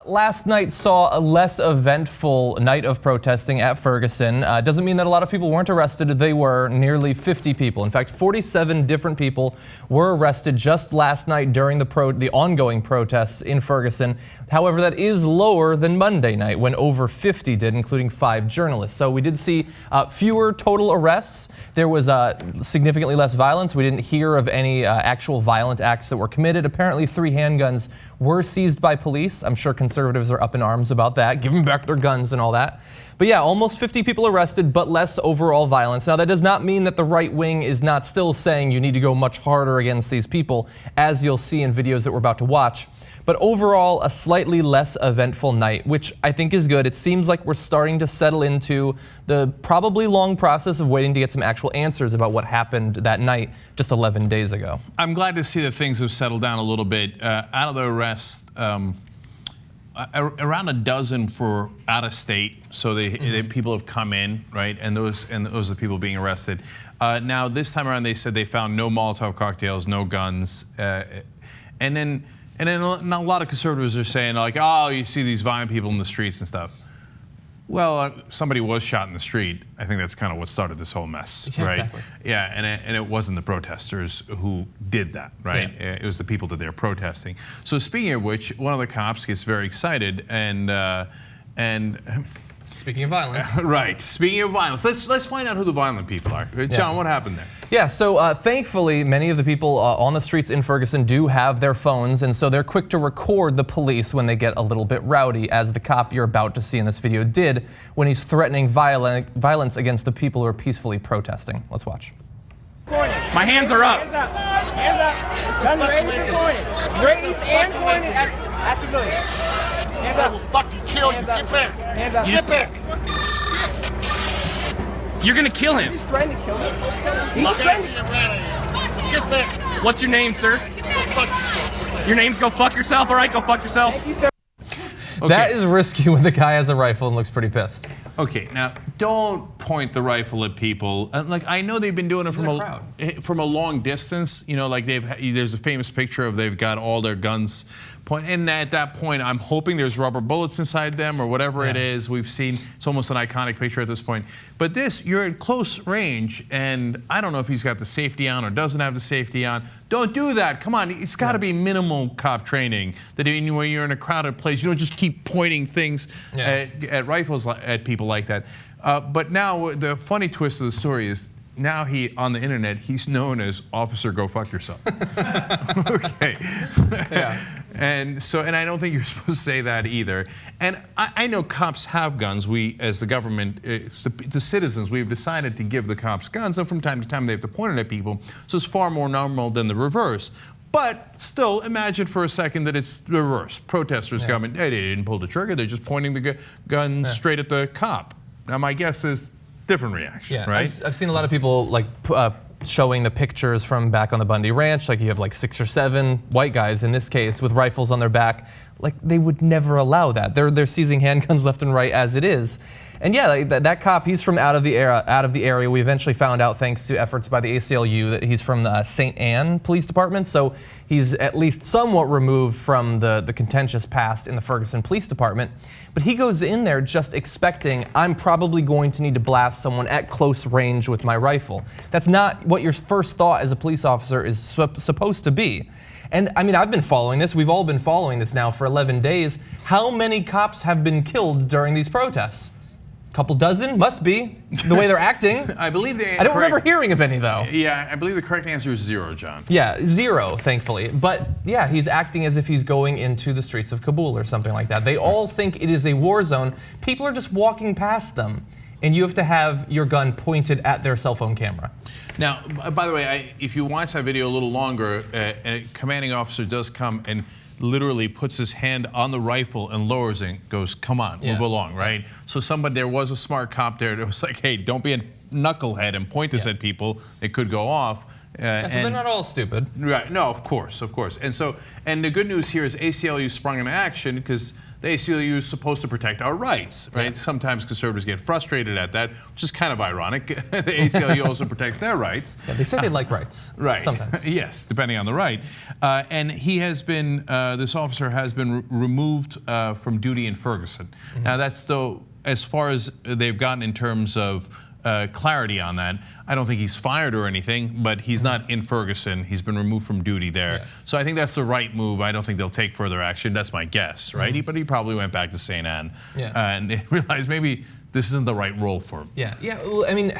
Last night saw a less eventful night of protesting at Ferguson. Doesn't mean that a lot of people weren't arrested. They were nearly 50 people. In fact, 47 different people were arrested just last night during the ongoing protests in Ferguson. However, that is lower than Monday night when over 50 did, including 5 journalists. So we did see fewer total arrests. There was significantly less violence. We didn't hear of any actual violent acts that were committed. Apparently 3 handguns were seized by police. I'm sure conservatives are up in arms about that. Give them back their guns and all that. But yeah, almost 50 people arrested, but less overall violence. Now, that does not mean that the right wing is not still saying you need to go much harder against these people, as you'll see in videos that we're about to watch. But overall, a slightly less eventful night, which I think is good. It seems like we're starting to settle into the probably long process of waiting to get some actual answers about what happened that night just 11 days ago. I'm glad to see that things have settled down a little bit. Out of the arrests, around a dozen for out of state, so people have come in, right? And those are the people being arrested. Now this time around, they said they found no Molotov cocktails, no guns, and then a lot of conservatives are saying, like, oh, you see these violent people in the streets and stuff. Well, somebody was shot in the street. I think that's kind of what started this whole mess, yeah, right? Exactly. Yeah, and it wasn't the protesters who did that, right? Yeah. It was the people that they're protesting. So speaking of which, one of the cops gets very excited and Speaking of violence. Right. Speaking of violence, let's find out who the violent people are. John, what happened there? Yeah, so thankfully, many of the people on the streets in Ferguson do have their phones, and so they're quick to record the police when they get a little bit rowdy, as the cop you're about to see in this video did when he's threatening violence against the people who are peacefully protesting. Let's watch. My hands are up. Hands up. Hands up. Gun raised and pointed. Raised and pointed at civilians. Hands up. I will fucking kill you. Get back. Hands up. Get back. You're gonna kill him. He's trying to kill him. He's trying to Get back. What's your name, sir? Your name's go fuck yourself. All right, go fuck yourself. Thank you, sir. Okay. That is risky when the guy has a rifle and looks pretty pissed. Okay, now don't point the rifle at people. Like, I know they've been doing it from a long distance. You know, like there's a famous picture of they've got all their guns point, and at that point, I'm hoping there's rubber bullets inside them or whatever it is. We've seen it's almost an iconic picture at this point. But this, you're at close range, and I don't know if he's got the safety on or doesn't have the safety on. Don't do that. Come on, it's got to be minimal cop training. That when you're in a crowded place, you don't just keep pointing things at rifles at people like that. But now the funny twist of the story is now on the internet, he's known as Officer Go Fuck Yourself. Okay. Yeah. And I don't think you're supposed to say that either. And I know cops have guns. We, as the government, the citizens, we've decided to give the cops guns, and from time to time they have to point it at people. So it's far more normal than the reverse. But still, imagine for a second that it's the reverse. Protesters come in, hey, they didn't pull the trigger, they're just pointing the gun straight at the cop. Now my guess is different reaction, right? I've seen a lot of people like showing the pictures from back on the Bundy Ranch. Like you have like 6 or 7 white guys in this case with rifles on their back. Like they would never allow that. They're seizing handguns left and right as it is. And yeah, like that cop, he's from out of the area. We eventually found out, thanks to efforts by the ACLU, that he's from the St. Anne Police Department. So he's at least somewhat removed from the contentious past in the Ferguson Police Department. But he goes in there just expecting, I'm probably going to need to blast someone at close range with my rifle. That's not what your first thought as a police officer is supposed to be. And I mean, I've been following this. We've all been following this now for 11 days. How many cops have been killed during these protests? Couple dozen, must be, the way they're acting. I believe I don't remember hearing of any, though. Yeah, I believe the correct answer is 0, John. Yeah, 0, thankfully. But yeah, he's acting as if he's going into the streets of Kabul or something like that. They all think it is a war zone. People are just walking past them, and you have to have your gun pointed at their cell phone camera. Now, by the way, if you watch that video a little longer, a commanding officer does come and literally puts his hand on the rifle and lowers it and goes, come on, move along, right? So there was a smart cop there that was like, hey, don't be a knucklehead and point this at people. It could go off. So they're not all stupid. Right, no, of course. And the good news here is ACLU sprung into action because the ACLU is supposed to protect our rights, right? Yeah. Sometimes conservatives get frustrated at that, which is kind of ironic. The ACLU also protects their rights. Yeah, they say they like rights. Right. Sometimes. Yes, depending on the right. And he has been, this officer has been removed from duty in Ferguson. Now that's though, as far as they've gotten in terms of clarity on that. I don't think he's fired or anything, but he's not in Ferguson. He's been removed from duty there. Yeah. So I think that's the right move. I don't think they'll take further action. That's my guess, right? But he probably went back to St. Anne and realized maybe this isn't the right role for him. Yeah. Well, I mean,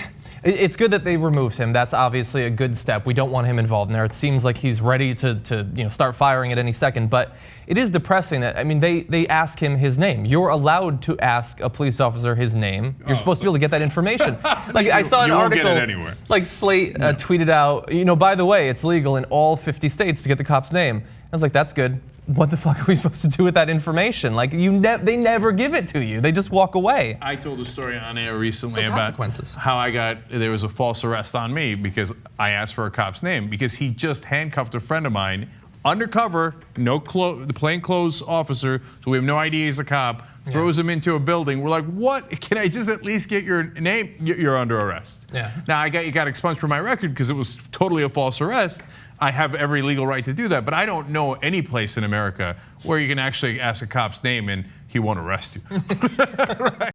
it's good that they removed him. That's obviously a good step. We don't want him involved in there. It seems like he's ready to start firing at any second. But it is depressing that, I mean, they ask him his name. You're allowed to ask a police officer his name. You're supposed to be able to get that information. Like I saw an article, won't get it anywhere. like Slate tweeted out, by the way, it's legal in all 50 states to get the cop's name. I was like, that's good. What the fuck are we supposed to do with that information? Like, they never give it to you. They just walk away. I told a story on air recently about consequences. how there was a false arrest on me because I asked for a cop's name because he just handcuffed a friend of mine, undercover, the plainclothes officer, so we have no idea he's a cop, throws him into a building. We're like, what? Can I just at least get your name? You're under arrest. Yeah. Now, you got expunged from my record because it was totally a false arrest. I have every legal right to do that, but I don't know any place in America where you can actually ask a cop's name and he won't arrest you. Right.